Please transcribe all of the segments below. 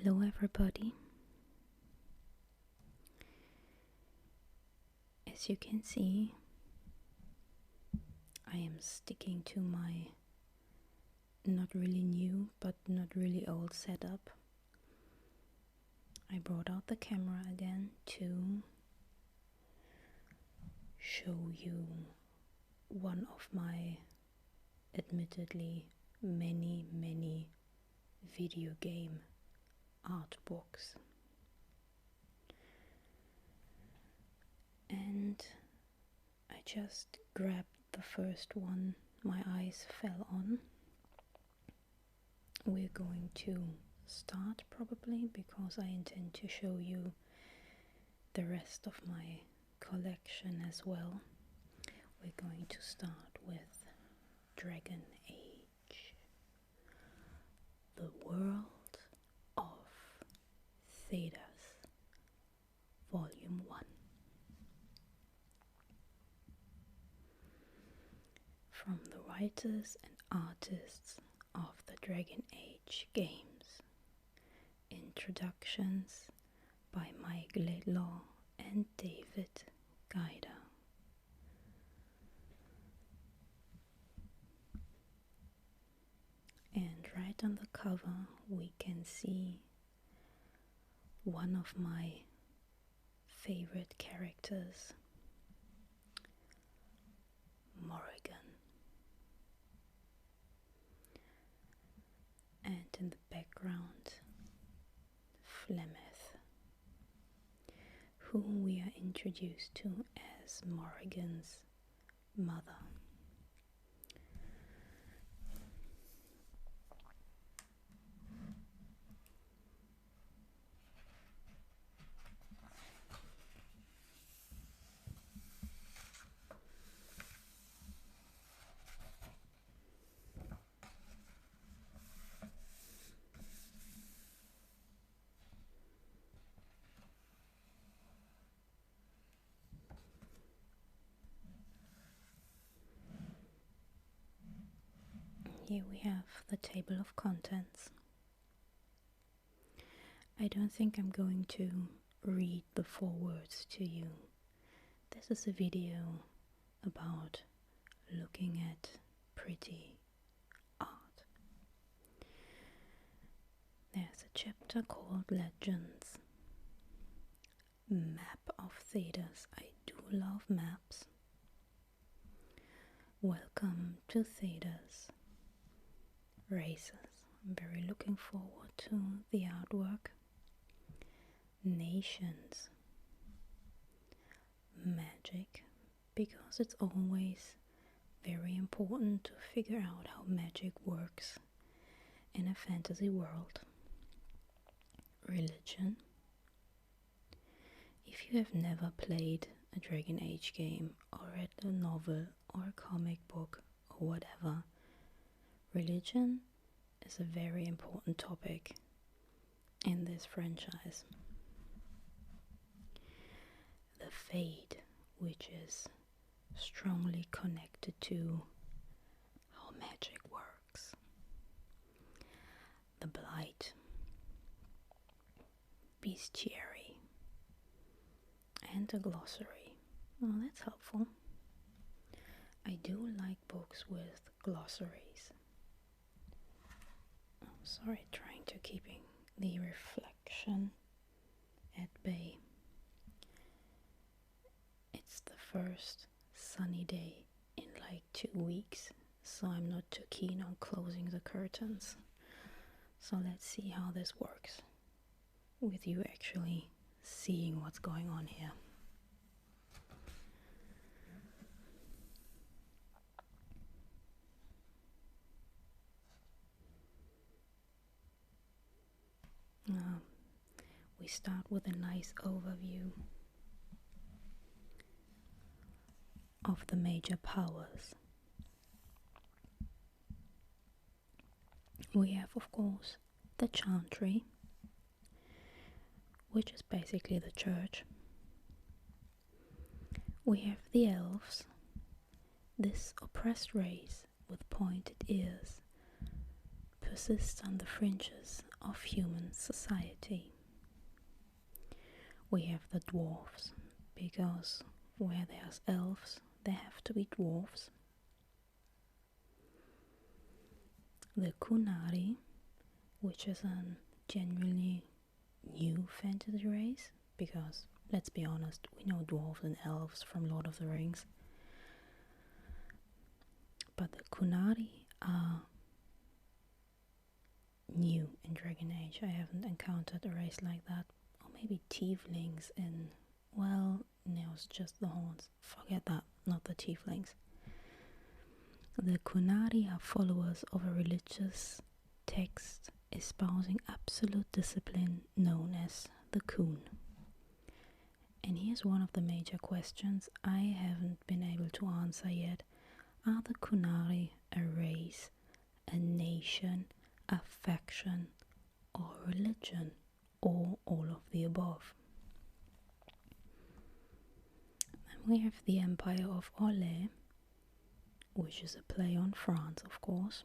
Hello everybody. As you can see, I am sticking to my not really new but not really old setup. I brought out the camera again to show you one of my admittedly many video game art books. And I just grabbed the first one my eyes fell on. We're going to start probably because I intend to show you the rest of my collection as well. We're going to start with Dragon Age, the World of Thedas, Volume 1. From the writers and artists of the Dragon Age games. Introductions by Mike Laidlaw and David Guida. And right on the cover we can see one of my favorite characters, Morrigan. And in the background, Flemeth, whom we are introduced to as Morrigan's mother. Here we have the table of contents. I don't think I'm going to read the forewords to you. This is a video about looking at pretty art. There's a chapter called Legends. Map of Thedas. I do love maps. Welcome to Thedas. Races. I'm very looking forward to the artwork. Nations. Magic, because it's always very important to figure out how magic works in a fantasy world. Religion. If you have never played a Dragon Age game or read a novel or a comic book or whatever, religion is a very important topic in this franchise. The Fade, which is strongly connected to how magic works. The Blight, Bestiary, and a glossary. Oh, that's helpful. I do like books with glossaries. Oh, sorry, trying to keeping the reflection at bay. It's the first sunny day in like 2 weeks, so I'm not too keen on closing the curtains. So let's see how this works with you actually seeing what's going on here. We start with a nice overview of the major powers. We have, of course, the Chantry, which is basically the church. We have the Elves, this oppressed race with pointed ears, persists on the fringes of human society. We have the dwarves, because where there's elves, there have to be dwarves. The Qunari, which is a genuinely new fantasy race, because, let's be honest, we know dwarves and elves from Lord of the Rings. But the Qunari are new in Dragon Age. I haven't encountered a race like that. Or maybe tieflings in, well, no, it's just the horns. Forget that, not the tieflings. The Qunari are followers of a religious text espousing absolute discipline known as the Qun. And here's one of the major questions I haven't been able to answer yet. Are the Qunari a race, a nation, a faction, or religion, or all of the above? Then we have the Empire of Orlais, which is a play on France, of course.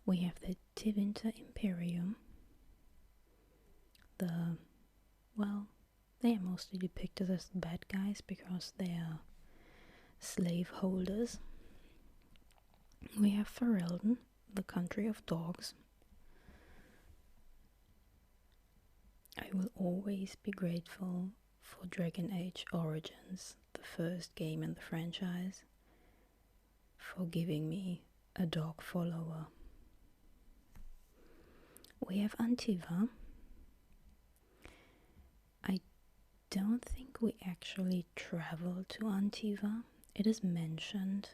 We have the Tevinter Imperium. They are mostly depicted as the bad guys because they are slave holders. We have Ferelden, the country of dogs. I will always be grateful for Dragon Age Origins, the first game in the franchise, for giving me a dog follower. We have Antiva. I don't think we actually travel to Antiva. It is mentioned,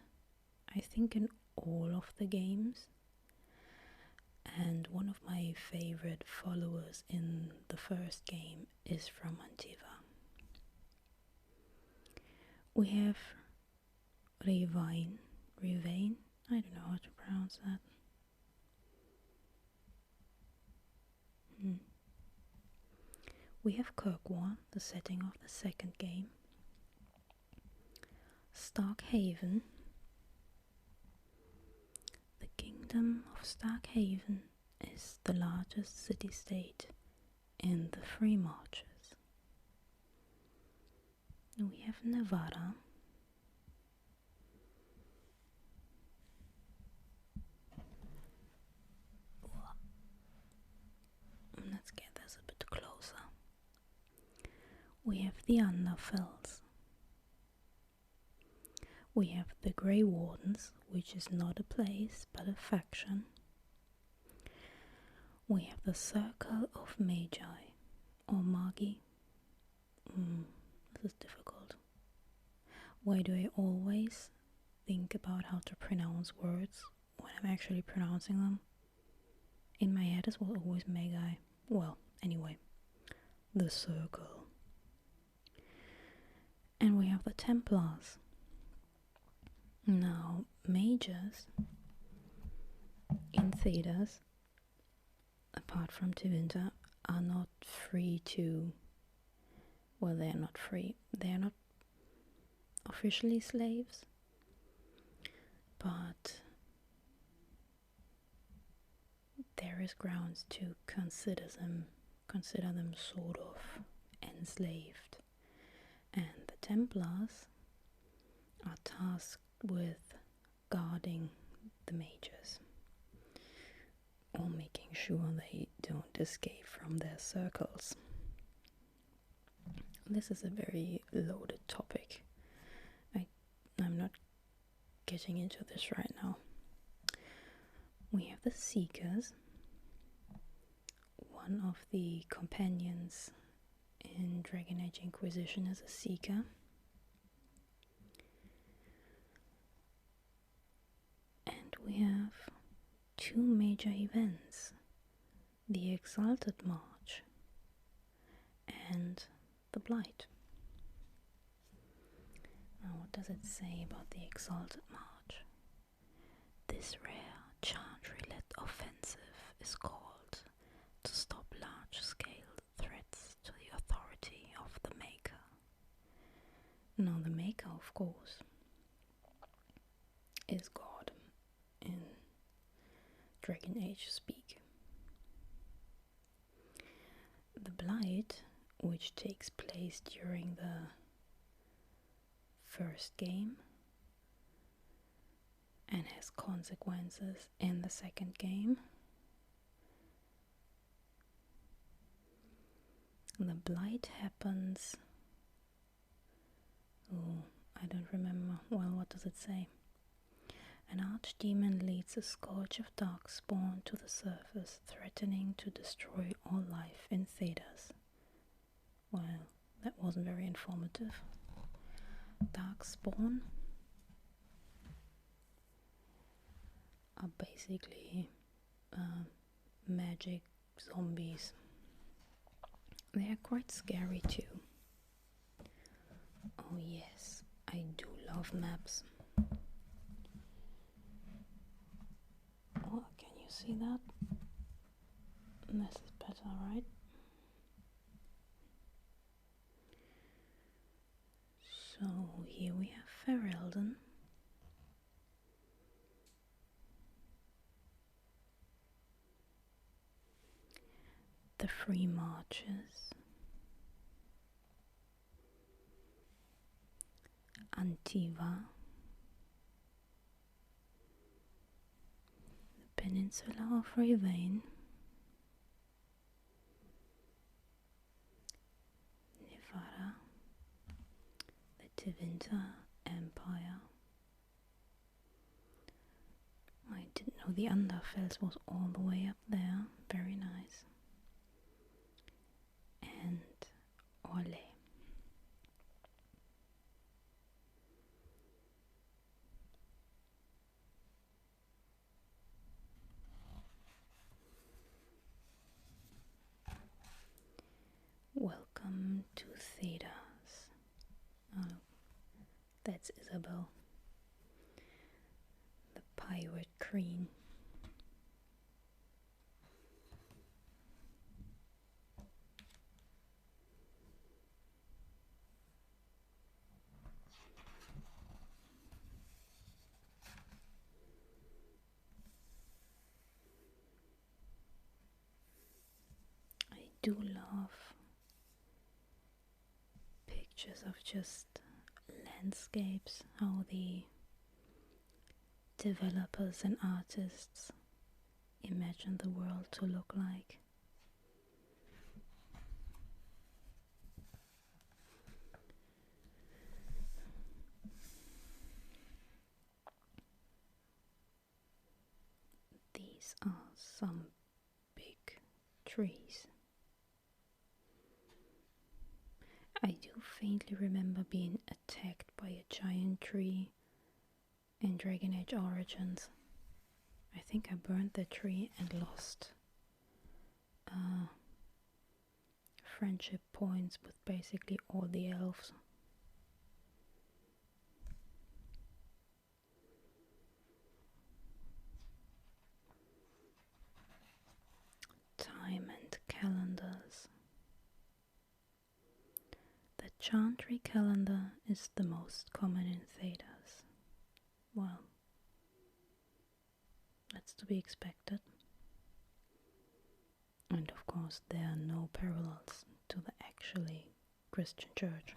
I think, in all of the games. And one of my favorite followers in the first game is from Antiva. We have Rivain, I don't know how to pronounce that. We have Kirkwall, the setting of the second game. Starkhaven. The Kingdom of Starkhaven is the largest city-state in the Free Marches. We have Nevada. Let's get this a bit closer. We have the Anderfels. We have the Grey Wardens, which is not a place but a faction. We have the Circle of Magi, or Magi. This is difficult. Why do I always think about how to pronounce words when I'm actually pronouncing them? In my head it was always Magi. Well, anyway, the Circle. And we have the Templars. Now, mages in Thedas, apart from Tevinter, are not free to... Well, they are not free. They are not officially slaves, but there is grounds to consider them sort of enslaved. And the Templars are tasked with guarding the mages, or making sure they don't escape from their circles. This is a very loaded topic. I'm not getting into this right now. We have the Seekers. One of the companions in Dragon Age Inquisition is a Seeker. And we have two major events: the Exalted March and the Blight. Now, what does it say about the Exalted March? This rare Chantry-led offensive is called to stop large-scale threats to the authority of the Maker. Now, the Maker, of course, is God in Dragon Age speak. the Blight, which takes place during the first game and has consequences in the second game. The Blight happens... oh, I don't remember. Well, what does it say? An archdemon leads a scourge of darkspawn to the surface, threatening to destroy all life in Thedas. Well, that wasn't very informative. Darkspawn are basically magic zombies. They are quite scary too. Oh yes, I do love maps. Oh, can you see that? This is better, right? So here we have Ferelden. The Free Marches. Antiva. The Peninsula of Rivain. Nevada. The Tevinter Empire. I didn't know the Anderfels was all the way up there. Very nice. And Orlais. Welcome to Thedas. Oh, that's Isabel, the pirate queen. I do love pictures of just landscapes, how the developers and artists imagine the world to look like. These are some big trees. I do faintly remember being attacked by a giant tree in Dragon Age Origins. I think I burned the tree and lost friendship points with basically all the elves. Time and calendars. The Chantry calendar is the most common in Thedas. Well, that's to be expected. And of course there are no parallels to the actually Christian church.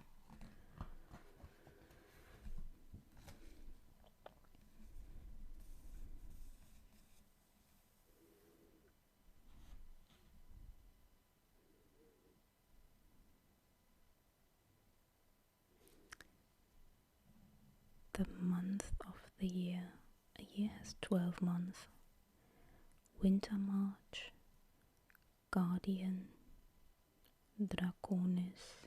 The month of the year. A year has 12 months. Winter March, Guardian, Draconis,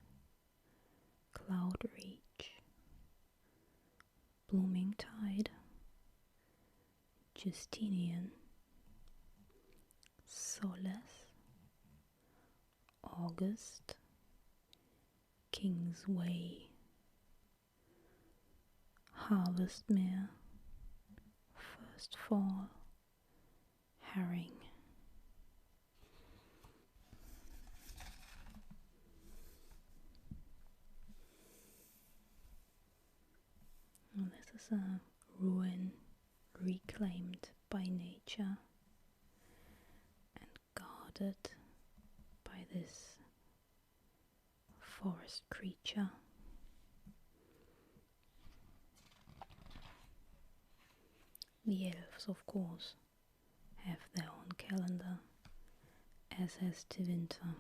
Cloud Reach, Blooming Tide, Justinian, Solace, August, King's Way, Harvestmere, First Fall, Herring. And this is a ruin reclaimed by nature and guarded by this forest creature. The elves, of course, have their own calendar, as has Tevinter.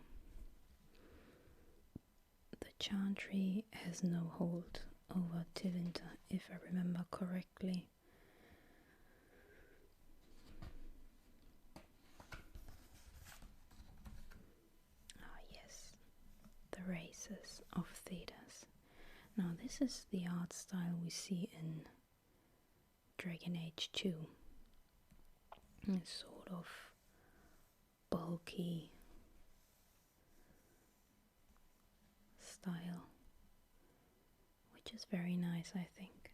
The Chantry has no hold over Tevinter, if I remember correctly. Ah yes, the races of Thedas. Now this is the art style we see in Dragon Age 2. It's sort of bulky style, which is very nice, I think.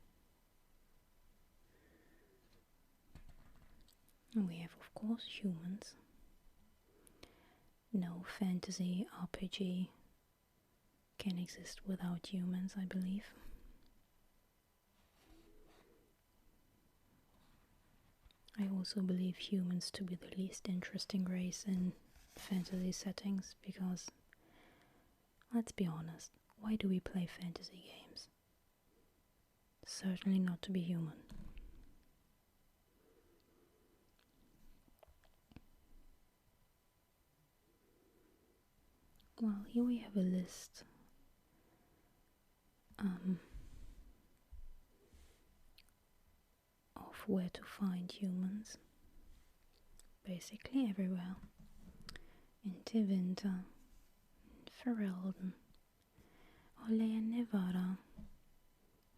And we have, of course, humans. No fantasy RPG can exist without humans, I believe. I also believe humans to be the least interesting race in fantasy settings, because, let's be honest, why do we play fantasy games? Certainly not to be human. Well, here we have a list of where to find humans. Basically everywhere. In Tevinter, Ferelden, Orlais and Nevada.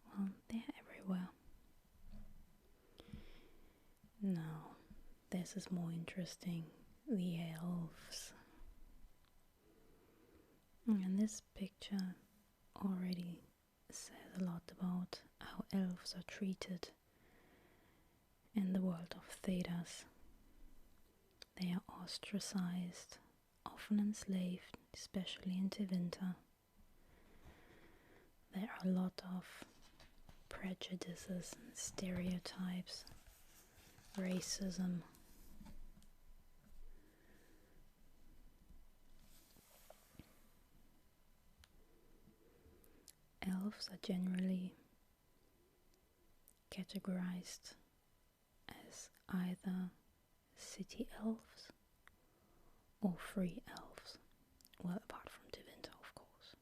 Well, they're everywhere. Now, this is more interesting. The elves. And this picture already says a lot about how elves are treated in the world of Thedas. They are ostracized, often enslaved, especially in Tevinter. There are a lot of prejudices and stereotypes, racism. Elves are generally categorized as either city elves or free elves. Well, apart from Tevinter, of course.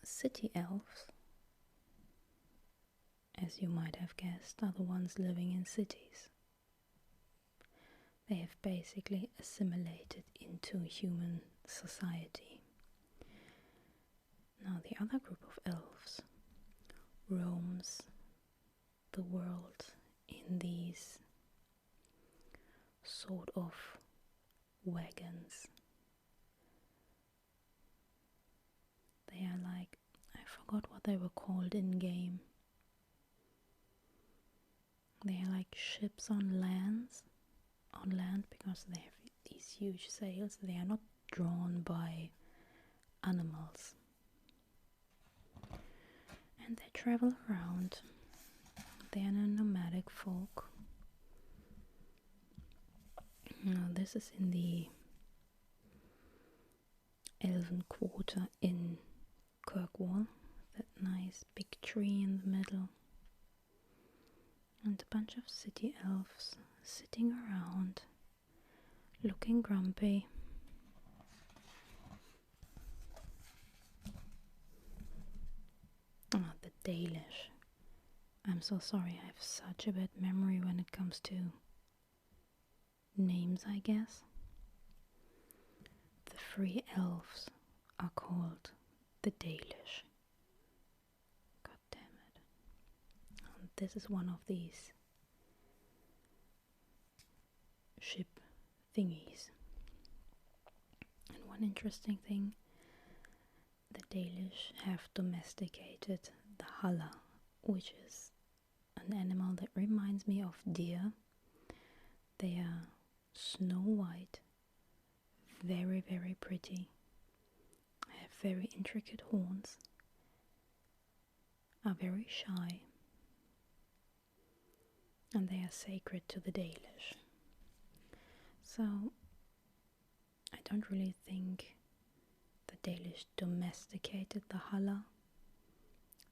City elves, as you might have guessed, are the ones living in cities. They have basically assimilated into human society. Now the other group of elves roams the world in these sort of wagons. They are like, I forgot what they were called in game. They are like ships on land because they have these huge sails. They are not drawn by animals. And they travel around. They are a nomadic folk. Now this is in the Elven quarter in Kirkwall. That nice big tree in the middle. And a bunch of city elves sitting around, looking grumpy. Ah, the Dalish. I'm so sorry, I have such a bad memory when it comes to names, I guess. The free elves are called the Dalish. God damn it. And this is one of these ship thingies. And one interesting thing, the Dalish have domesticated the Halla, which is an animal that reminds me of deer. They are snow white, very, very pretty, have very intricate horns, are very shy, and they are sacred to the Dalish. So I don't really think the Dalish domesticated the Halla.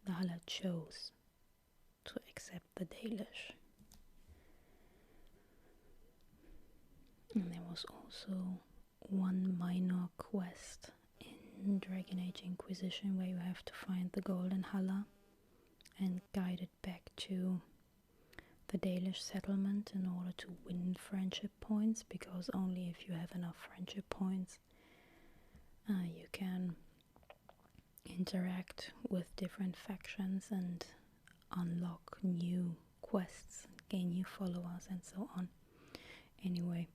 The Halla chose to accept the Dalish. And there was also one minor quest in Dragon Age Inquisition where you have to find the golden Halla and guide it back to the Dalish settlement in order to win friendship points, because only if you have enough friendship points you can interact with different factions and unlock new quests, gain new followers and so on. Anyway,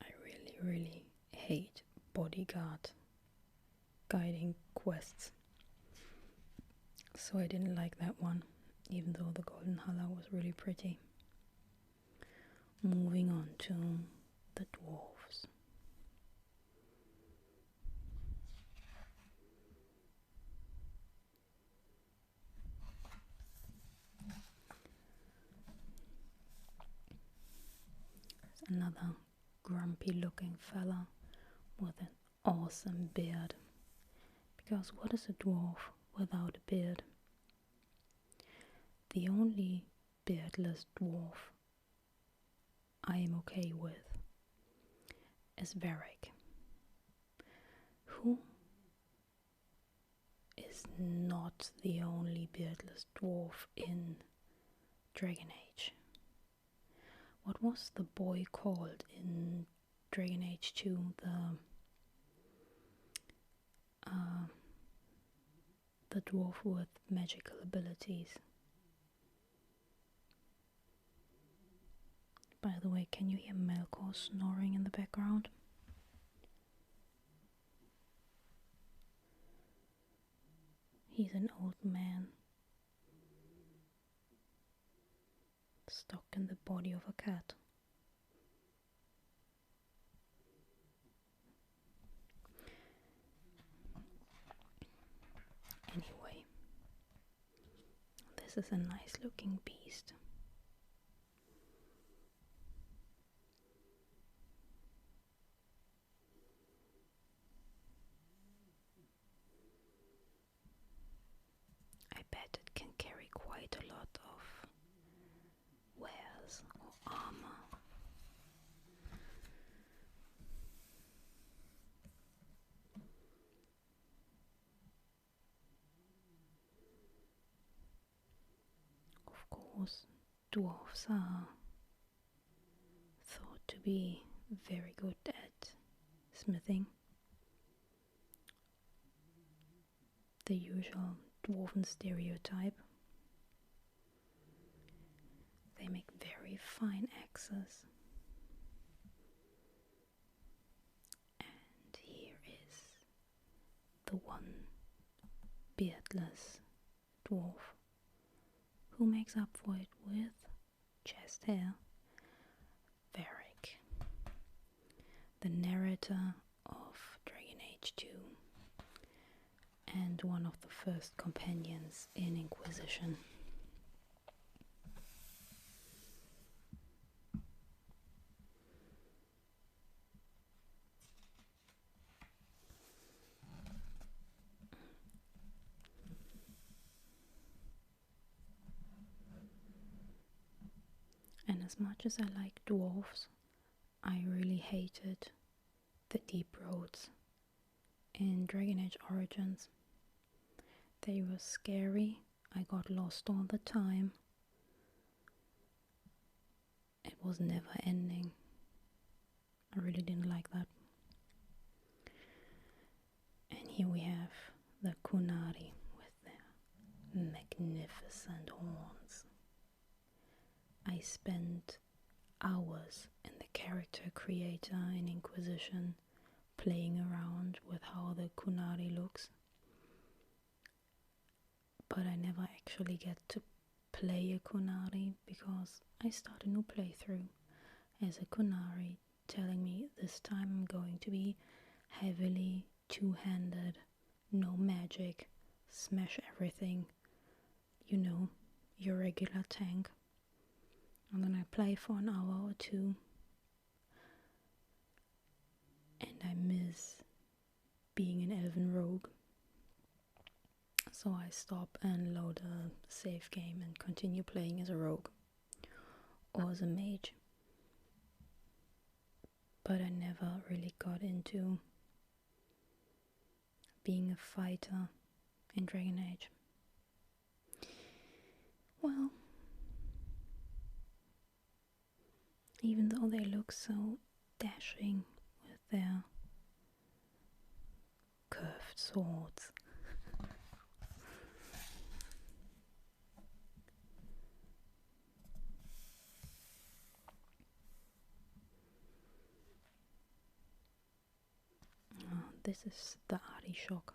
I really hate bodyguard guiding quests, so I didn't like that one, even though the golden Halla was really pretty. Moving on to the dwarves. There's another grumpy looking fella with an awesome beard, because what is a dwarf without a beard? The only beardless dwarf I am okay with is Varric, who is not the only beardless dwarf in Dragon Age. What was the boy called in Dragon Age 2? The dwarf with magical abilities. By the way, can you hear Melkor snoring in the background? He's an old man, stuck in the body of a cat. Anyway, this is a nice looking beast. I bet it can carry quite a lot of wares or armor. Of course, dwarves are thought to be very good at smithing. The usual dwarven stereotype. They make very fine axes. And here is the one beardless dwarf who makes up for it with chest hair. Varric, the narrator of Dragon Age 2 and one of the first companions in Inquisition. And as much as I like dwarves, I really hated the deep roads in Dragon Age Origins. They were scary, I got lost all the time. It was never ending. I really didn't like that. And here we have the Qunari with their magnificent horns. I spent hours in the character creator in Inquisition playing around with how the Qunari looks, but I never actually get to play a Qunari because I start a new playthrough as a Qunari, telling me this time I'm going to be heavily two-handed, no magic, smash everything, you know, your regular tank. And then I play for an hour or two, I miss being an elven rogue. So I stop and load a save game and continue playing as a rogue or as a mage. But I never really got into being a fighter in Dragon Age. Well, even though they look so dashing with their curved swords. This is the Arishok.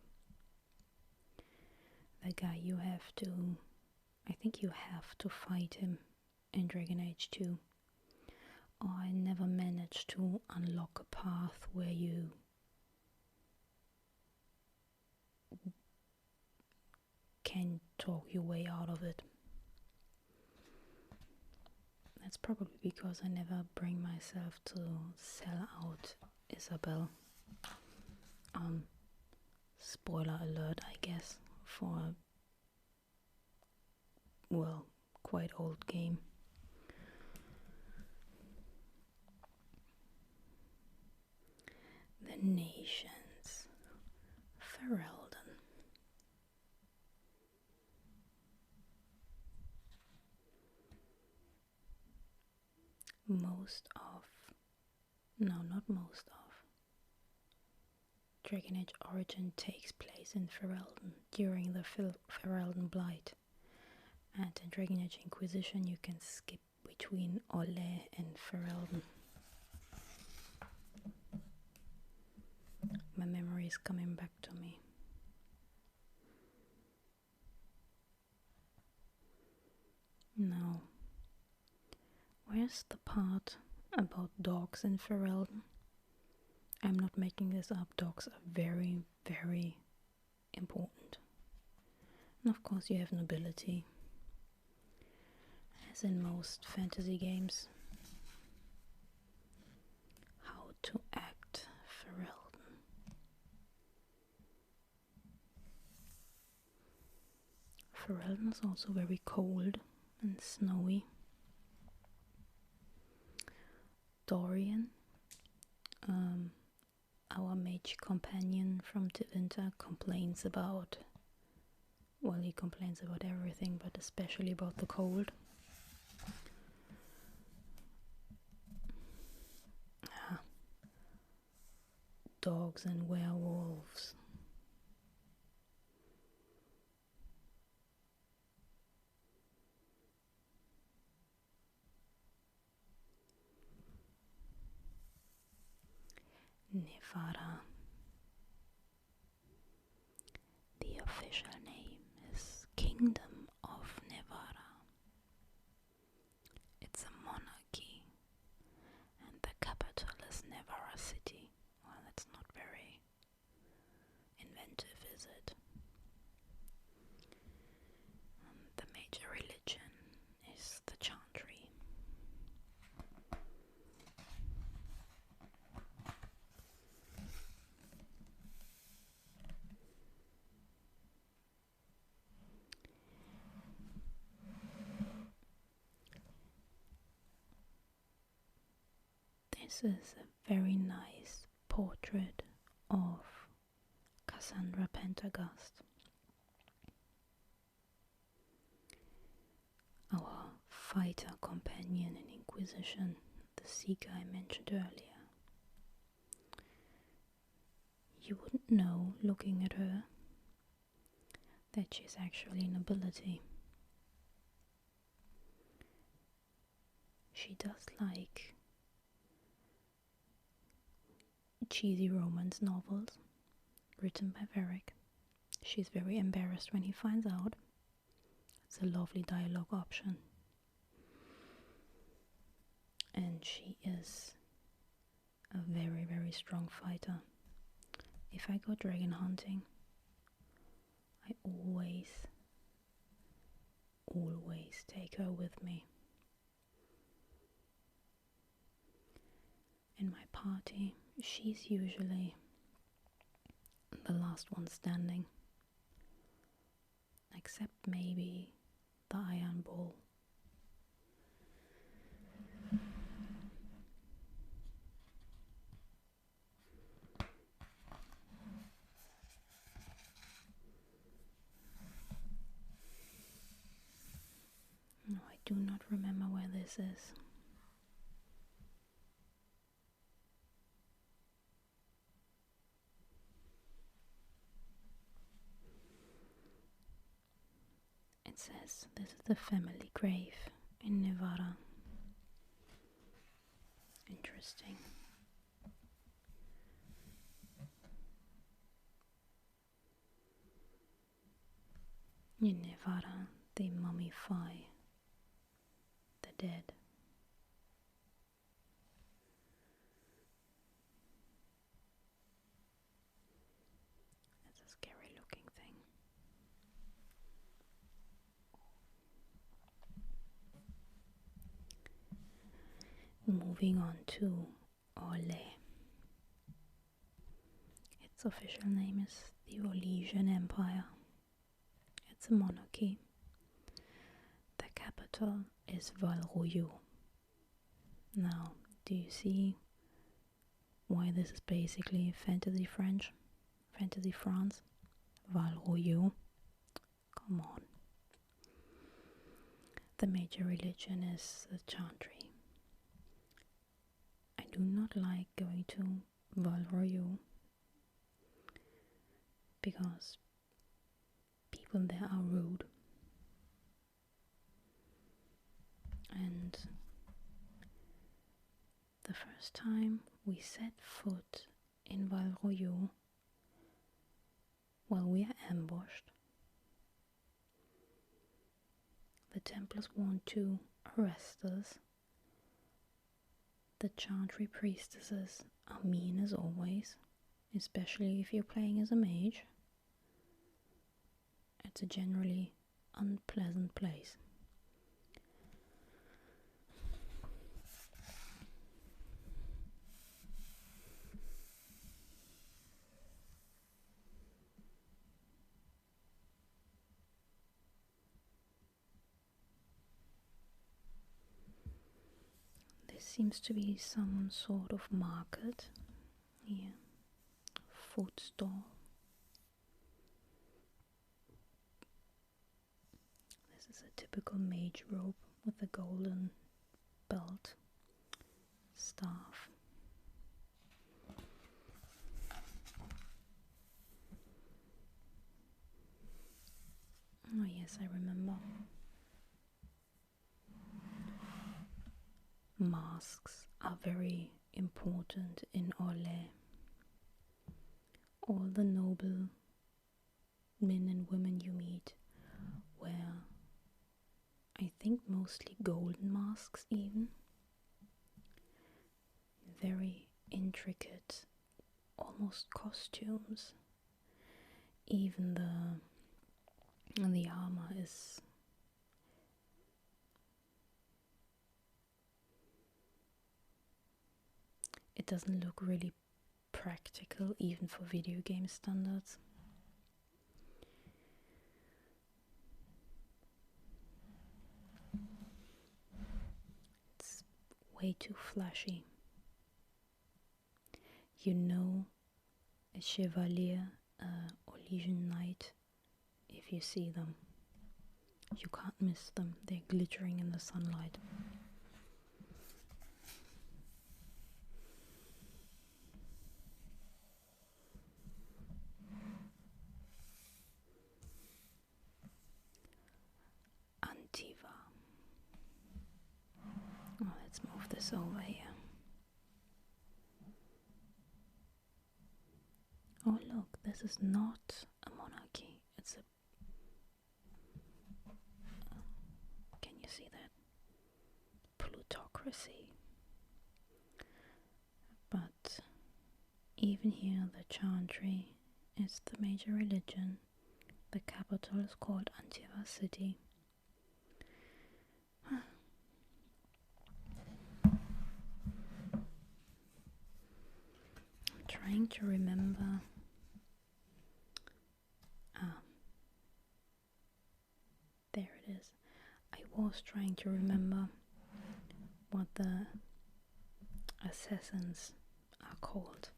The guy you have to... I think you have to fight him in Dragon Age 2. I never managed to unlock a path where you can talk your way out of it. That's probably because I never bring myself to sell out Isabel. Spoiler alert, I guess, for a, well, quite old game. The nations. Ferelden. Not most of. Dragon Age Origin takes place in Ferelden during the Ferelden Blight. And in Dragon Age Inquisition you can skip between Orlais and Ferelden. My memory is coming back to me. Now, where's the part about dogs in Ferelden? I'm not making this up. Dogs are very, very important. And of course you have nobility, as in most fantasy games. How to act Ferelden. Ferelden is also very cold and snowy. Dorian, our mage companion from Tevinter, complains about, well, he complains about everything, but especially about the cold. Dogs and werewolves. Nevada. The official name is Kingdom of Nevada. It's a monarchy, and the capital is Nevada City. Well, that's not very inventive, is it? The major religion is the Chantry. This is a very nice portrait of Cassandra Pendergast, our fighter companion in Inquisition, the seeker I mentioned earlier. You wouldn't know, looking at her, that she's actually nobility. She does like cheesy romance novels written by Varric. She's very embarrassed when he finds out. It's a lovely dialogue option. And she is a very, very strong fighter. If I go dragon hunting, I always take her with me. In my party, she's usually the last one standing, except maybe the Iron Bull. No, I do not remember where this is. It says this is the family grave in Nevada. Interesting. In Nevada, they mummify the dead. It's a scary looking thing. Moving on to Orlais. Its official name is the Orlesian Empire. It's a monarchy. The capital is Val-Royeaux. Now, do you see why this is basically fantasy French? Fantasy France? Val-Royeaux? Come on. The major religion is the Chantry. I do not like going to Val-Royeaux because people there are rude. And the first time we set foot in Val-Royeaux, well, we are ambushed. The Templars want to arrest us. The Chantry priestesses are mean as always, especially if you're playing as a mage. It's a generally unpleasant place. This seems to be some sort of market here. Food stall. This is a typical mage robe with a golden belt, staff. Oh yes, I remember. Masks are very important in Orlais. All the noble men and women you meet wear, I think, mostly golden masks even. Very intricate, almost costumes. Even the armor is it doesn't look really practical even for video game standards. It's way too flashy. You know a chevalier, Orlesian knight, if you see them. You can't miss them. They're glittering in the sunlight. Antiva. Oh, let's move this over here. Oh look, this is not a monarchy. It's a... can you see that? Plutocracy. But even here the Chantry is the major religion. The capital is called Antiva City. trying to remember. There it is. I was trying to remember what the assassins are called.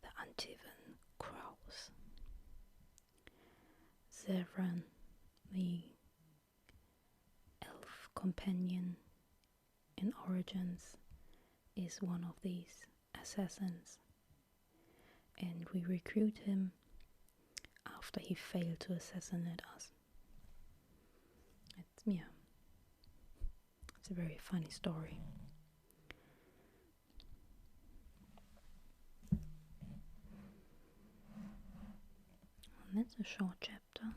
The Antivan Crows. Zevran, the elf companion in Origins, is one of these assassins, and we recruit him after he failed to assassinate us. It's a very funny story. And that's a short chapter.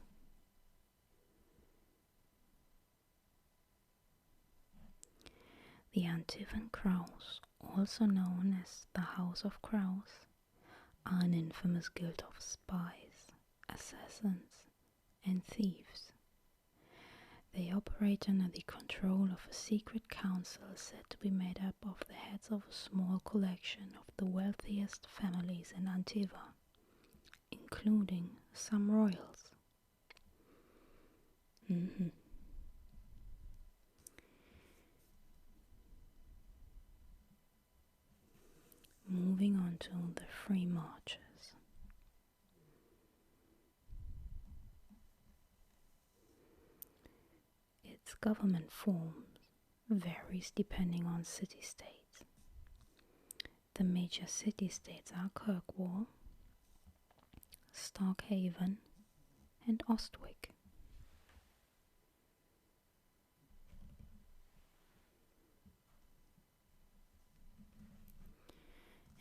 The Antivan Crows, also known as the House of Crows, are an infamous guild of spies, assassins, and thieves. They operate under the control of a secret council said to be made up of the heads of a small collection of the wealthiest families in Antiva, including some royals. Moving on to the Free Marches. Its government form varies depending on city-states. The major city-states are Kirkwall, Starkhaven, and Ostwick.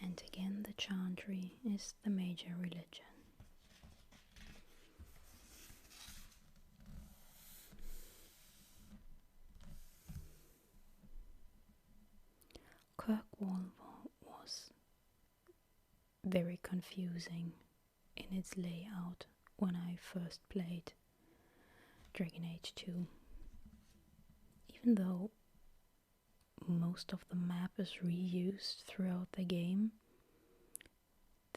And again, the Chantry is the major religion. Kirkwall was very confusing in its layout when I first played Dragon Age 2. Even though most of the map is reused throughout the game,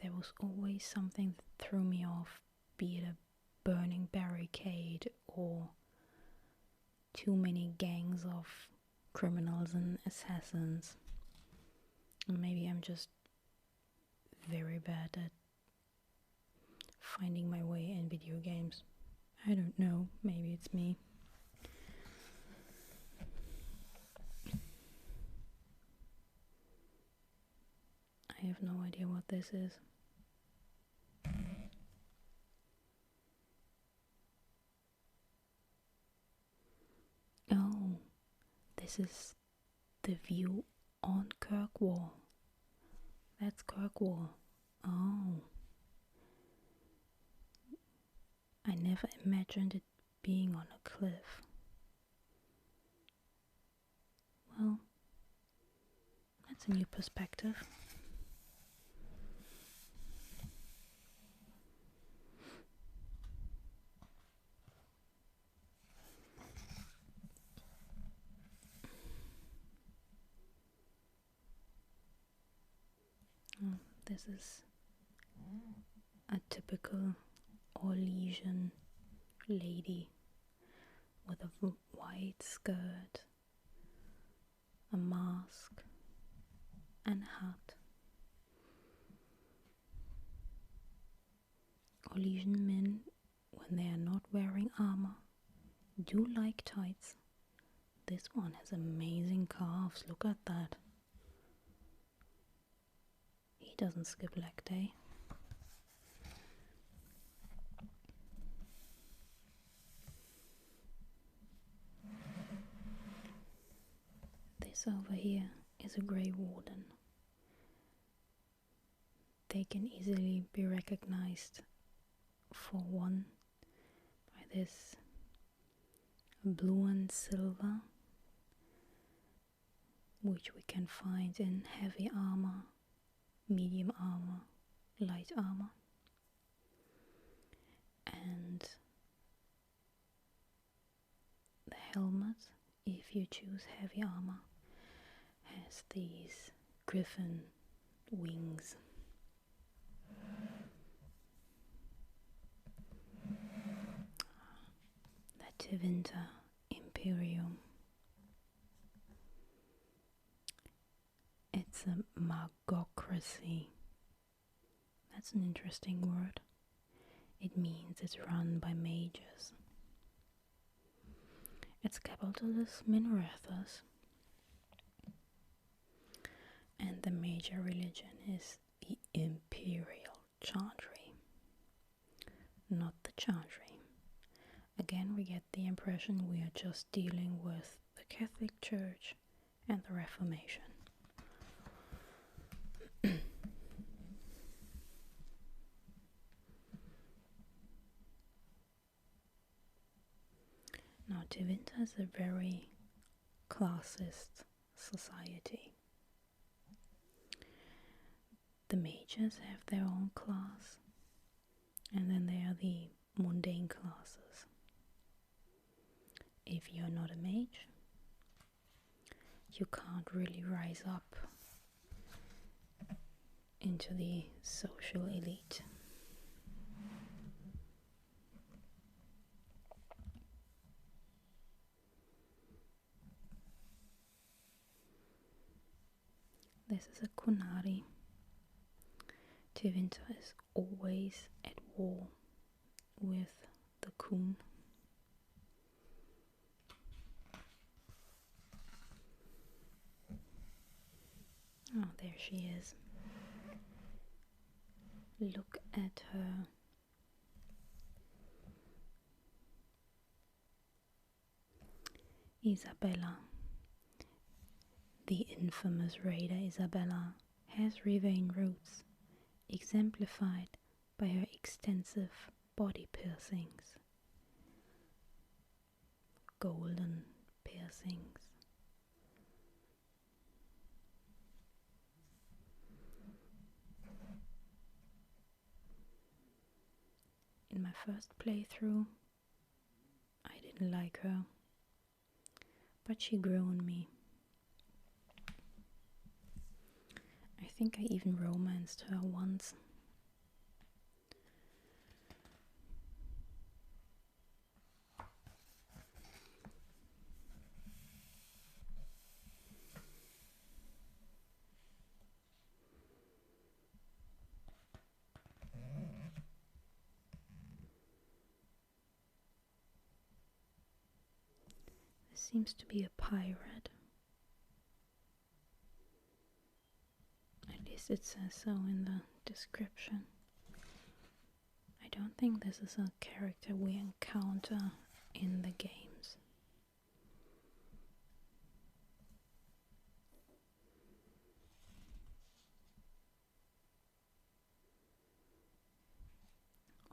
there was always something that threw me off, be it a burning barricade or too many gangs of criminals and assassins. Maybe I'm just very bad at finding my way in video games. I don't know, maybe it's me. I have no idea what this is. Oh, this is the view on Kirkwall. That's Kirkwall. Oh. I never imagined it being on a cliff. Well, that's a new perspective. This is a typical Orlaisian lady with a white skirt, a mask, and a hat. Orlaisian men, when they are not wearing armor, do like tights. This one has amazing calves, look at that. He doesn't skip leg day. This over here is a Grey Warden. They can easily be recognized for one by this blue and silver, which we can find in heavy armor, medium armor, light armor, and the helmet, if you choose heavy armor, has these griffin wings The Tevinter Imperium. It's a magocracy. That's an interesting word. It means it's run by mages. Its capital is Minarethos. And the major religion is the Imperial Chantry, not the Chantry. Again, we get the impression we are just dealing with the Catholic Church and the Reformation. Now, Tevinter is a very classist society. The mages have their own class, and then there are the mundane classes. If you're not a mage, you can't really rise up into the social elite. This is a Qunari. Tevinter is always at war with the Qun. Oh, there she is. Look at her. Isabella. The infamous raider Isabella has Rivain roots, exemplified by her extensive body piercings, golden piercings. In my first playthrough, I didn't like her, but she grew on me. I think I even romanced her once. This seems to be a pirate. At least it says so in the description. I don't think this is a character we encounter in the games.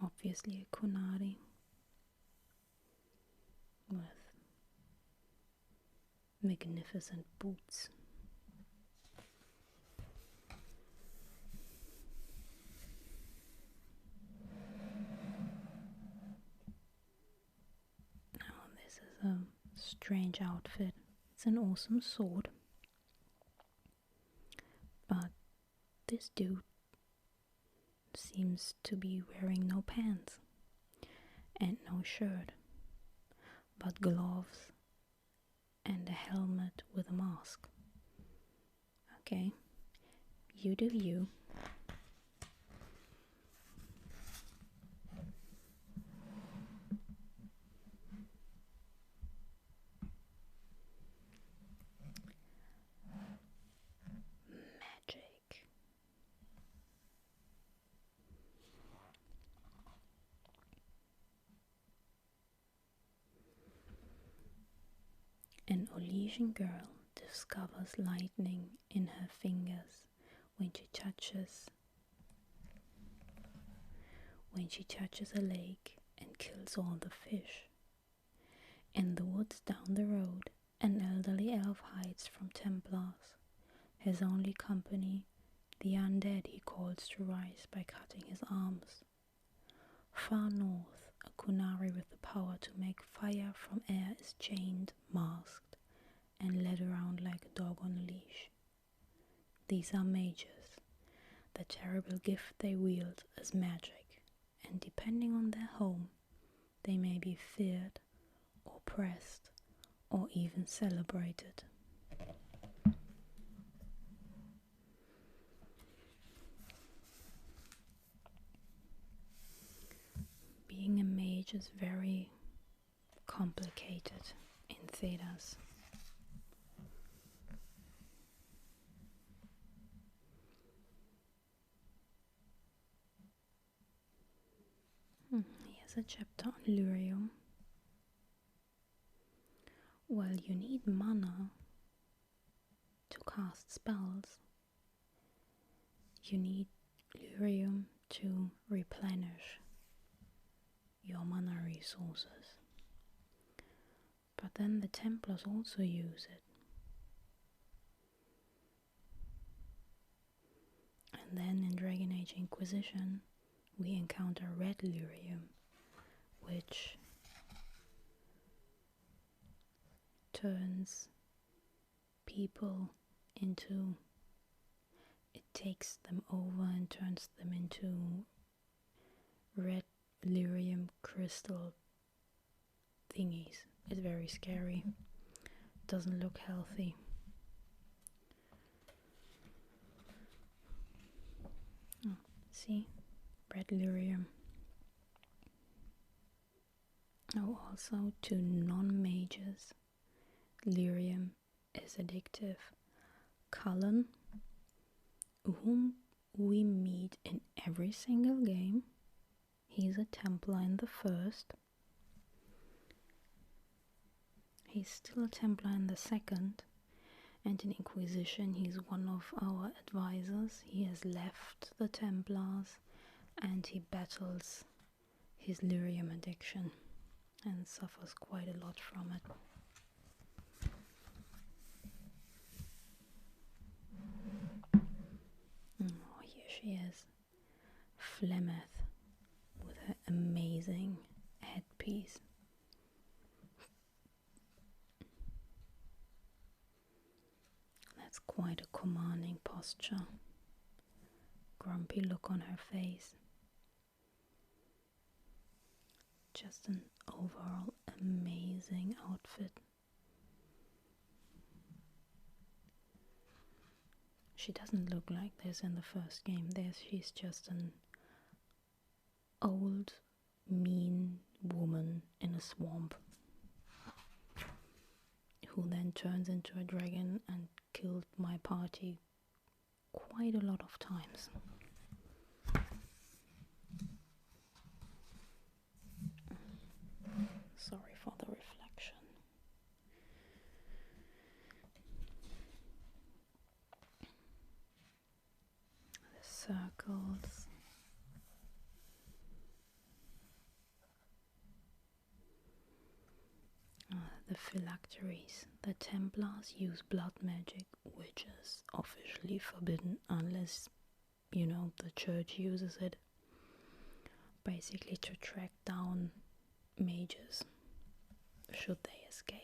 Obviously a Qunari with magnificent boots. This is a strange outfit. It's an awesome sword. But this dude seems to be wearing no pants and no shirt, but gloves and a helmet with a mask. Okay, you do you. Magic. An Orlesian girl discovers lightning in her fingers when she touches a lake and kills all the fish. In the woods down the road, an elderly elf hides from Templars, his only company, the undead he calls to rise by cutting his arms. Far north, a Qunari with the power to make fire from air is chained, masked, and led around like a dog on a leash. These are mages, the terrible gift they wield is magic, and depending on their home, they may be feared, oppressed, or even celebrated. Being a mage is very complicated in Thedas. Here's a chapter on lyrium. Well, you need mana to cast spells. You need lyrium to replenish your mana resources. But then the Templars also use it. And then in Dragon Age Inquisition, we encounter red lyrium, which turns people into, it takes them over and turns them into red lyrium crystal thingies. It's very scary. Doesn't look healthy. Oh, see? Red lyrium. Oh, also to non-mages, lyrium is addictive. Cullen, whom we meet in every single game, he's a Templar in the first. He's still a Templar in the second, and in Inquisition he's one of our advisors. He has left the Templars and he battles his lyrium addiction and suffers quite a lot from it. Oh, here she is, Flemeth, with her amazing headpiece. That's quite a commanding posture. Grumpy look on her face. Just an overall amazing outfit. She doesn't look like this in the first game. She's just an old, mean woman in a swamp who then turns into a dragon and killed my party quite a lot of times. Sorry for the reflection. The circles. The phylacteries. The Templars use blood magic, which is officially forbidden unless, you know, the church uses it. Basically to track down mages should they escape.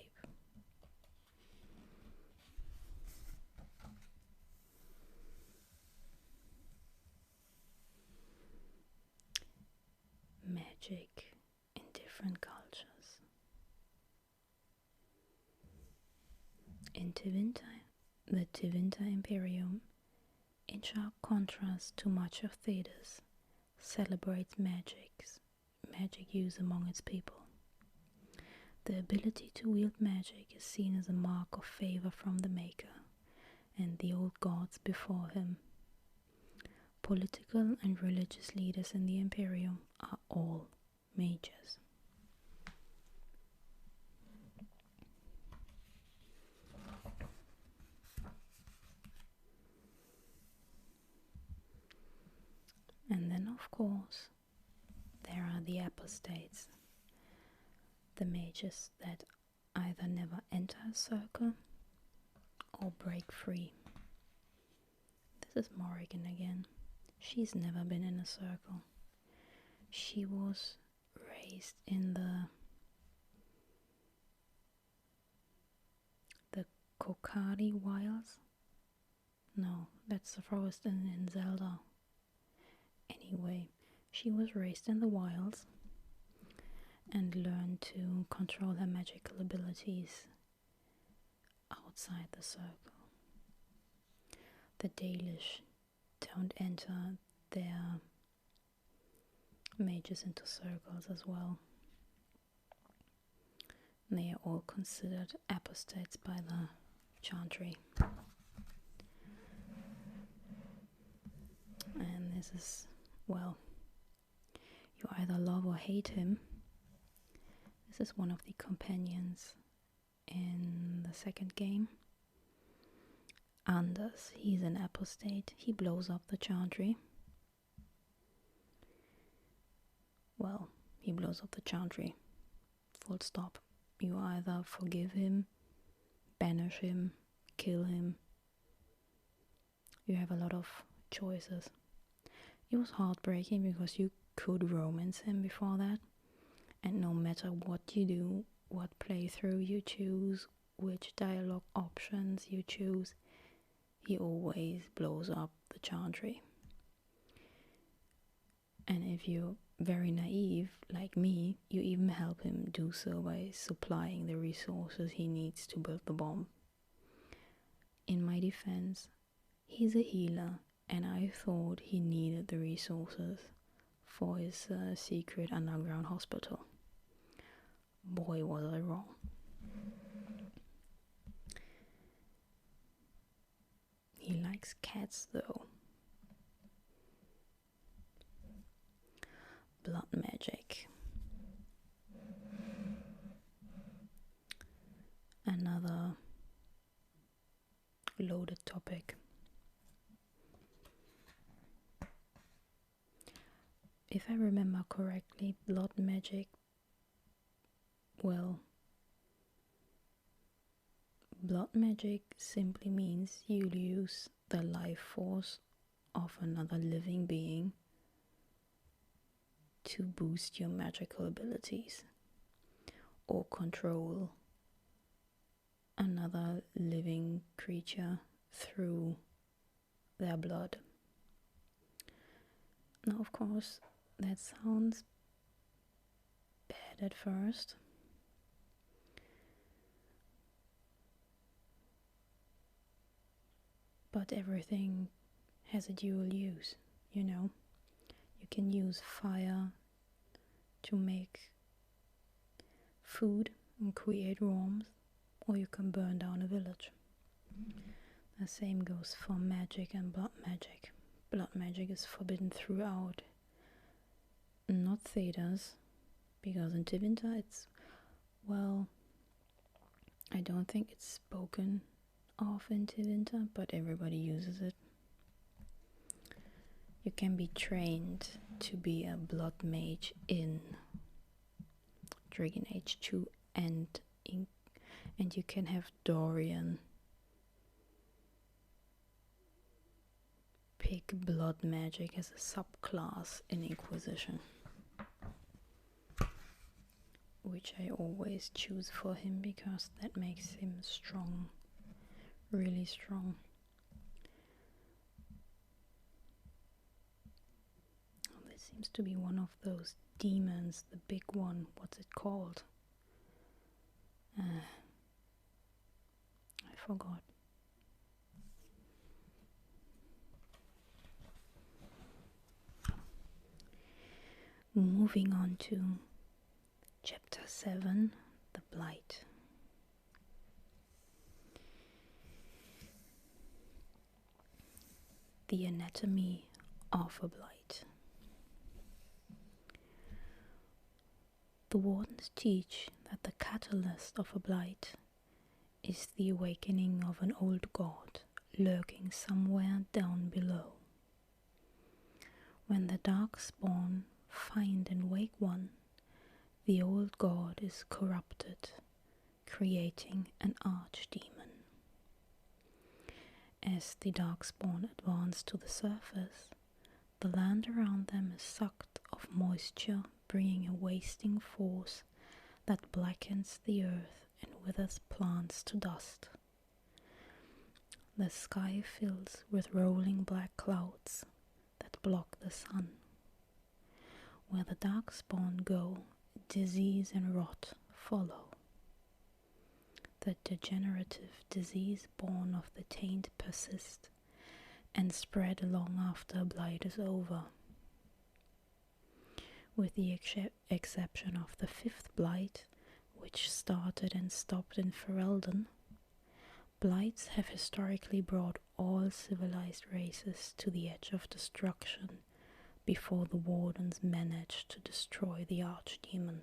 Magic in different cultures. In Tevinter, the Tevinter Imperium, in sharp contrast to much of Thedas, celebrates magic use among its people. The ability to wield magic is seen as a mark of favor from the Maker and the old gods before him. Political and religious leaders in the Imperium are all mages. And then, of course, there are the apostates, the mages that either never enter a circle or break free. This is Morrigan again. She's never been in a circle. She was raised in the Qunari wilds. No, that's the forest in Zelda. Anyway, she was raised in the wilds and learned to control her magical abilities outside the circle. The Dalish don't enter their mages into circles as well. They are all considered apostates by the Chantry. And this is, well, you either love or hate him. This is one of the companions in the second game. Anders, he's an apostate. He blows up the Chantry. Well, he blows up the Chantry. Full stop. You either forgive him, banish him, kill him. You have a lot of choices. It was heartbreaking because you could romance him before that, and no matter what you do, what playthrough you choose, which dialogue options you choose, he always blows up the Chantry. And if you're very naive, like me, you even help him do so by supplying the resources he needs to build the bomb. In my defense, he's a healer, and I thought he needed the resources for his secret underground hospital. Boy, was I wrong. He likes cats, though. Blood magic. Another loaded topic. If I remember correctly, blood magic, well, blood magic simply means you use the life force of another living being to boost your magical abilities or control another living creature through their blood. Now, of course, that sounds bad at first, but everything has a dual use, you know. You can use fire to make food and create warmth, or you can burn down a village. The same goes for magic and blood magic. Blood magic is forbidden throughout, not Thedas, because in Tevinter it's, well, I don't think it's spoken of in Tevinter, but everybody uses it. You can be trained to be a blood mage in Dragon Age 2 and you can have Dorian pick blood magic as a subclass in Inquisition, which I always choose for him because that makes him strong, really strong. Seems to be one of those demons, the big one. What's it called? I forgot. Moving on to chapter 7, the Blight. The anatomy of a blight. The Wardens teach that the catalyst of a blight is the awakening of an old god lurking somewhere down below. When the Darkspawn find and wake one, the old god is corrupted, creating an archdemon. As the Darkspawn advance to the surface, the land around them is sucked of moisture, bringing a wasting force that blackens the earth and withers plants to dust. The sky fills with rolling black clouds that block the sun, Where the darkspawn go, disease and rot follow. The degenerative disease born of the taint persist and spread long after blight is over. With the exception of the 5th blight, which started and stopped in Ferelden, blights have historically brought all civilized races to the edge of destruction before the Wardens managed to destroy the Archdemon.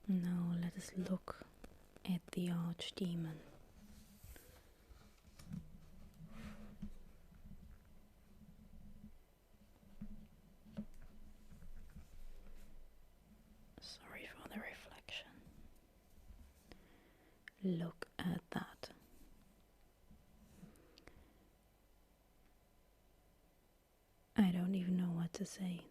Now let us look at the Archdemon. Sorry for the reflection. Look at that. I don't even know what to say.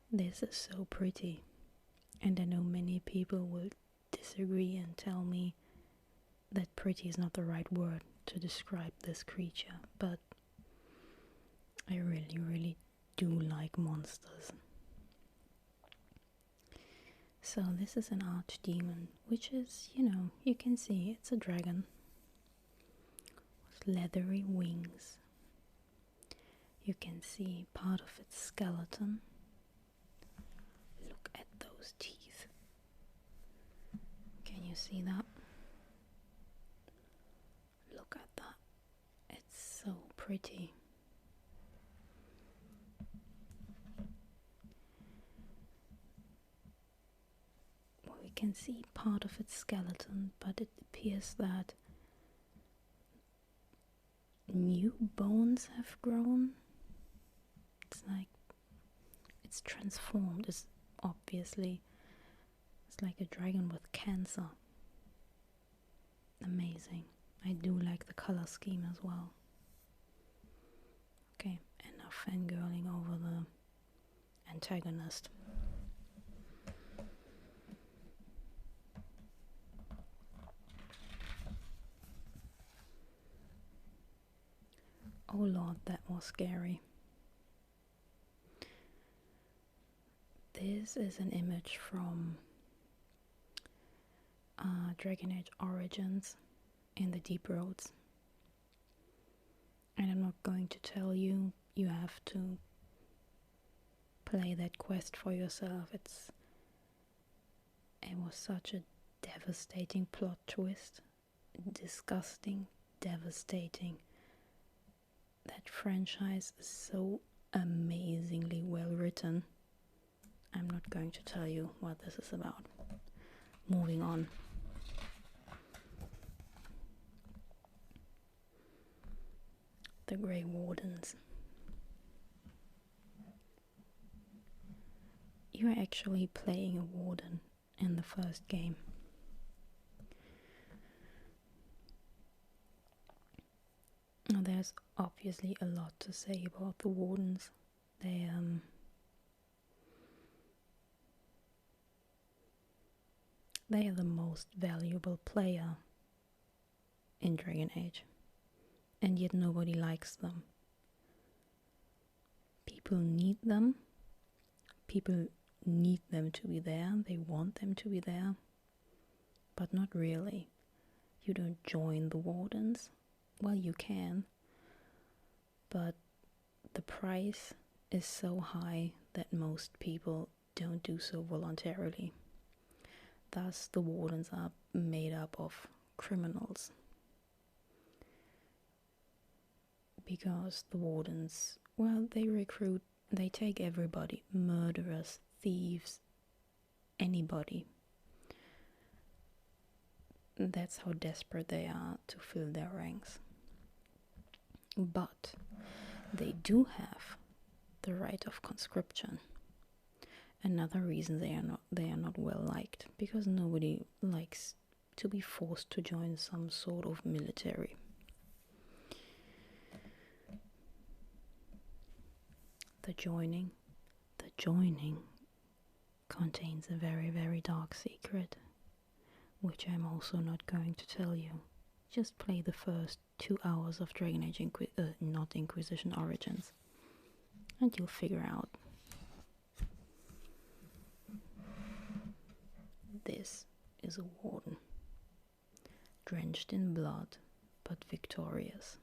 This is so pretty, and I know many people will disagree and tell me that pretty is not the right word to describe this creature, but I really do like monsters. So this is an archdemon, which is, you can see it's a dragon with leathery wings. You can see part of its skeleton. Look at those teeth. Can you see that? Look at that. It's so pretty. Well, we can see part of its skeleton, but it appears that new bones have grown. It's like it's transformed. It's like a dragon with cancer. Amazing. I do like the color scheme as well. Okay, enough fangirling over the antagonist. Oh Lord, that was scary. This is an image from Dragon Age Origins in the Deep Roads. And I'm not going to tell you, you have to play that quest for yourself. It was such a devastating plot twist. Disgusting, devastating. That franchise is so amazingly well written. I'm not going to tell you what this is about. Moving on. The Grey Wardens. You are actually playing a warden in the first game. Now, there's obviously a lot to say about the Wardens. They are the most valuable player in Dragon Age, and yet nobody likes them. People need them. People need them to be there. They want them to be there, but not really. You don't join the Wardens. Well, you can, but the price is so high that most people don't do so voluntarily. Thus, the Wardens are made up of criminals. Because the Wardens, well, they take everybody. Murderers, thieves, anybody. That's how desperate they are to fill their ranks. But they do have the right of conscription. Another reason they are not well liked, because nobody likes to be forced to join some sort of military. The joining contains a very, very dark secret, which I'm also not going to tell you. Just play the first 2 hours of Dragon Age not Inquisition Origins, and you'll figure out. This is a warden, drenched in blood, but victorious.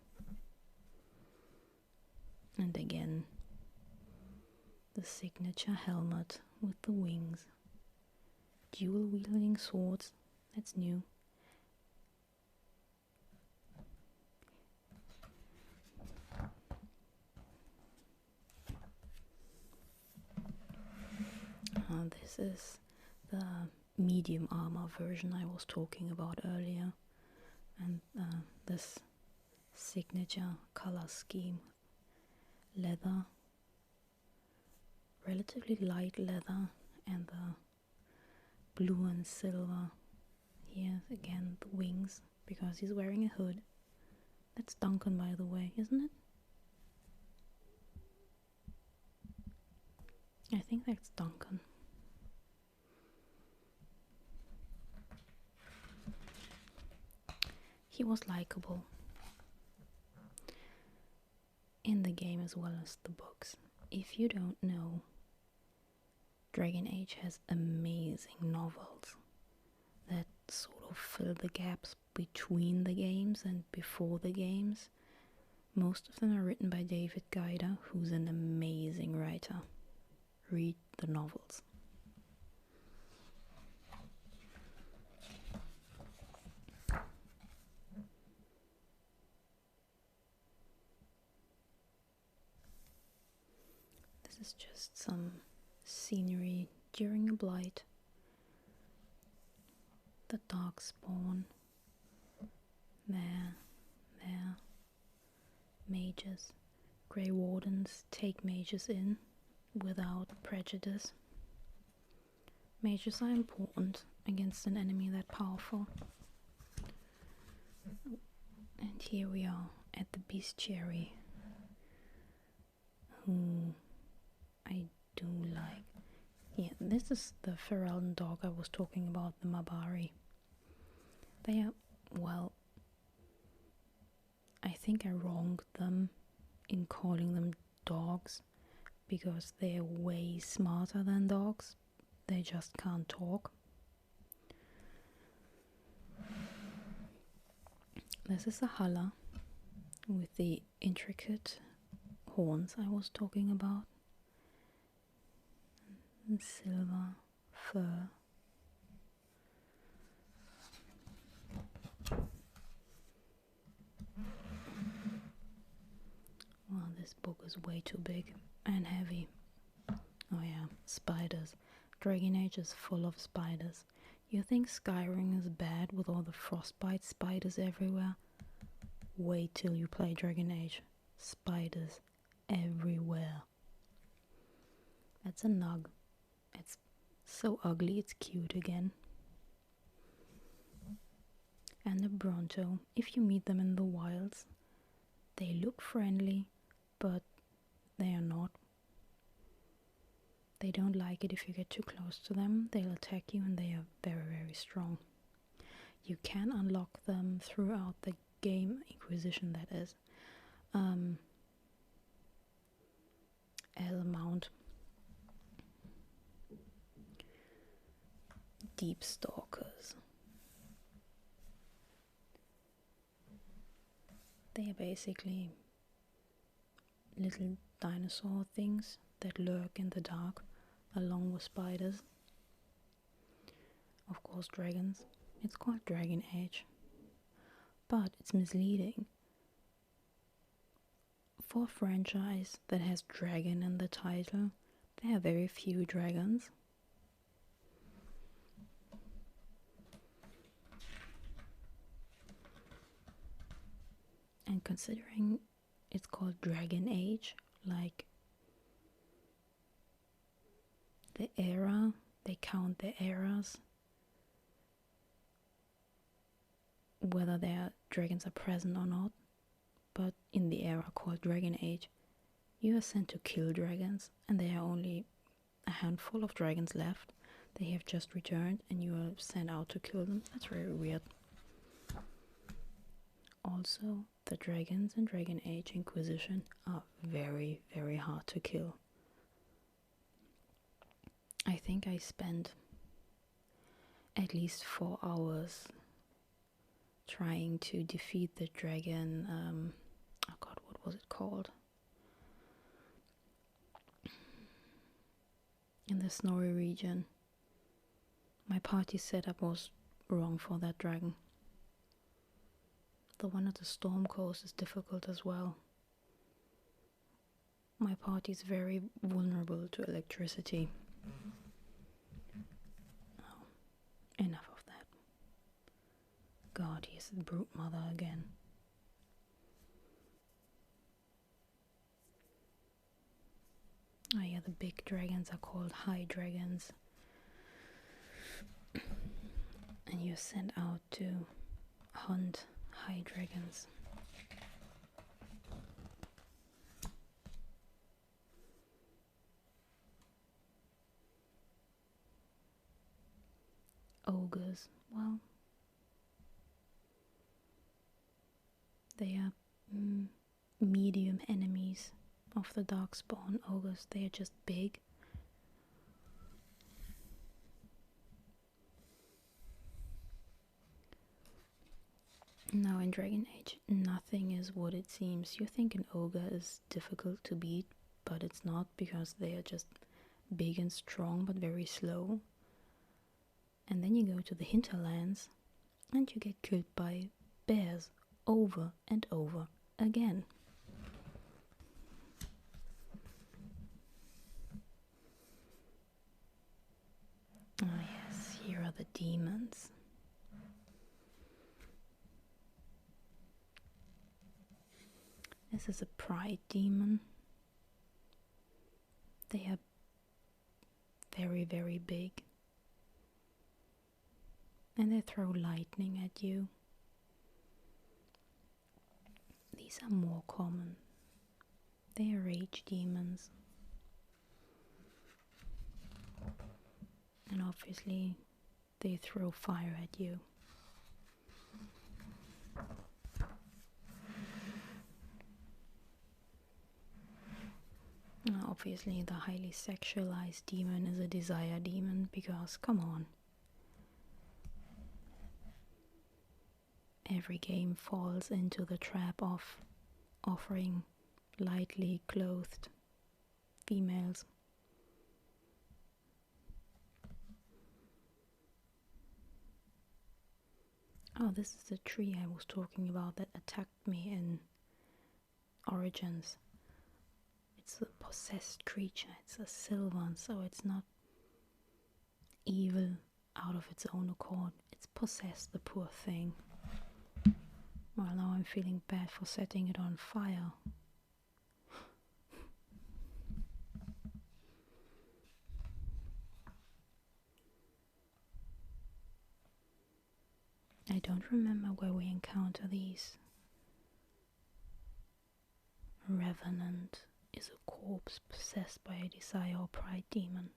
And again, the signature helmet with the wings, dual wielding swords, that's new. This is the medium armor version I was talking about earlier, and this signature color scheme, leather, relatively light leather, and the blue and silver. Here again the wings, because he's wearing a hood. That's Duncan, by the way, isn't it? I think that's Duncan. He was likable in the game as well as the books. If you don't know, Dragon Age has amazing novels that sort of fill the gaps between the games and before the games. Most of them are written by David Geider, who's an amazing writer. Read the novels. This is just some scenery during a blight. The dark spawn. There. Mages. Grey Wardens take mages in without prejudice. Mages are important against an enemy that powerful. And here we are at the Bestiary, who I do like. Yeah, this is the Ferelden dog I was talking about, the Mabari. They are, well, I think I wronged them in calling them dogs, because they are way smarter than dogs. They just can't talk. This is a Halla with the intricate horns I was talking about. And silver fur. Well, this book is way too big and heavy. Oh yeah, spiders. Dragon Age is full of spiders. You think Skyrim is bad with all the frostbite spiders everywhere? Wait till you play Dragon Age. Spiders everywhere. That's a Nug. It's so ugly it's cute again. And a Bronto. If you meet them in the wilds, they look friendly, but they are not. They don't like it if you get too close to them. They'll attack you, and they are very, very strong. You can unlock them throughout the game, Inquisition that is, as a mount. Deep Stalkers. They are basically little dinosaur things that lurk in the dark along with spiders. Of course, dragons. It's called Dragon Age, but it's misleading. For a franchise that has dragon in the title, there are very few dragons. And considering it's called Dragon Age, like the era, they count the eras, whether their dragons are present or not. But in the era called Dragon Age, you are sent to kill dragons, and there are only a handful of dragons left. They have just returned and you are sent out to kill them. That's very weird. Also, the dragons in Dragon Age Inquisition are very, very hard to kill. I think I spent at least 4 hours trying to defeat the dragon. Oh god, what was it called? In the Snoring region. My party setup was wrong for that dragon. The one at the Storm Coast is difficult as well. My party is very vulnerable to electricity. Oh, enough of that. God, he's the brute mother again. Oh yeah, the big dragons are called high dragons. And you're sent out to hunt high dragons. Ogres, well, they are medium enemies of the darkspawn ogres. They are just big. Now in Dragon Age, nothing is what it seems. You think an ogre is difficult to beat, but it's not, because they are just big and strong but very slow. And then you go to the hinterlands and you get killed by bears over and over again. Ah yes, here are the demons. This is a pride demon. They are very, very big. And they throw lightning at you. These are more common. They are rage demons. And obviously they throw fire at you. Now, obviously the highly sexualized demon is a desire demon, because come on. Every game falls into the trap of offering lightly clothed females. Oh, this is the tree I was talking about that attacked me in Origins. It's a possessed creature. It's a Sylvan, so it's not evil out of its own accord. It's possessed, the poor thing. Well, now I'm feeling bad for setting it on fire. I don't remember where we encounter these. Revenant is a corpse possessed by a desire or pride demon.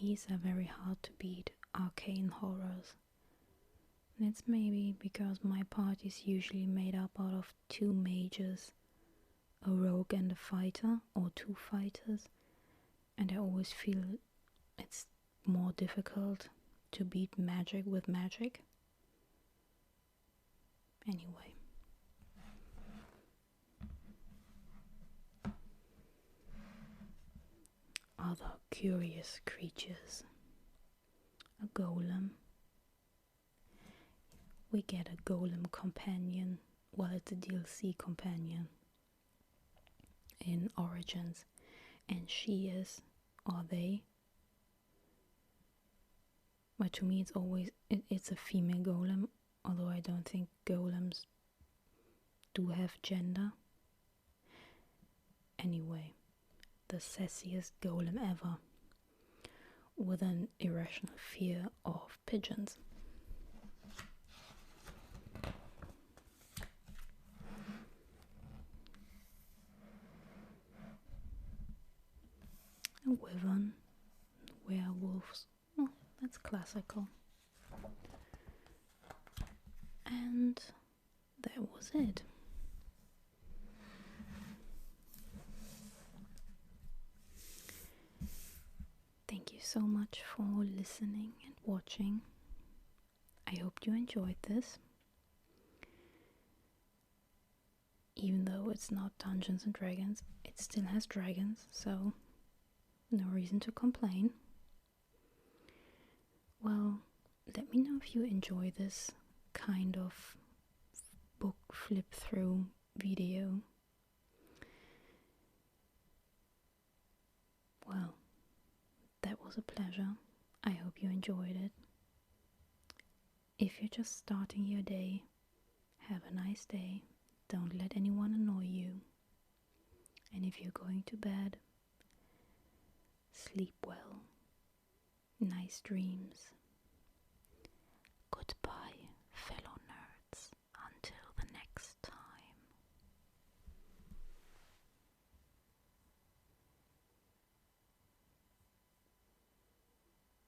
These are very hard to beat, arcane horrors. And it's maybe because my party is usually made up out of 2 mages, a rogue and a fighter, or 2 fighters, and I always feel it's more difficult to beat magic with magic. Anyway. Other curious creatures. A golem. We get a golem companion. Well, it's a DLC companion in Origins, and she is, or they, but to me it's always, it's a female golem, although I don't think golems do have gender. Anyway, the sassiest golem ever, with an irrational fear of pigeons. A wyvern, werewolves. Oh, that's classical. And that was it. Thank you so much for listening and watching. I hope you enjoyed this. Even though it's not Dungeons and Dragons, it still has dragons, so no reason to complain. Well, let me know if you enjoy this kind of book flip through video. Well, that was a pleasure. I hope you enjoyed it. If you're just starting your day, have a nice day. Don't let anyone annoy you. And if you're going to bed, sleep well. Nice dreams.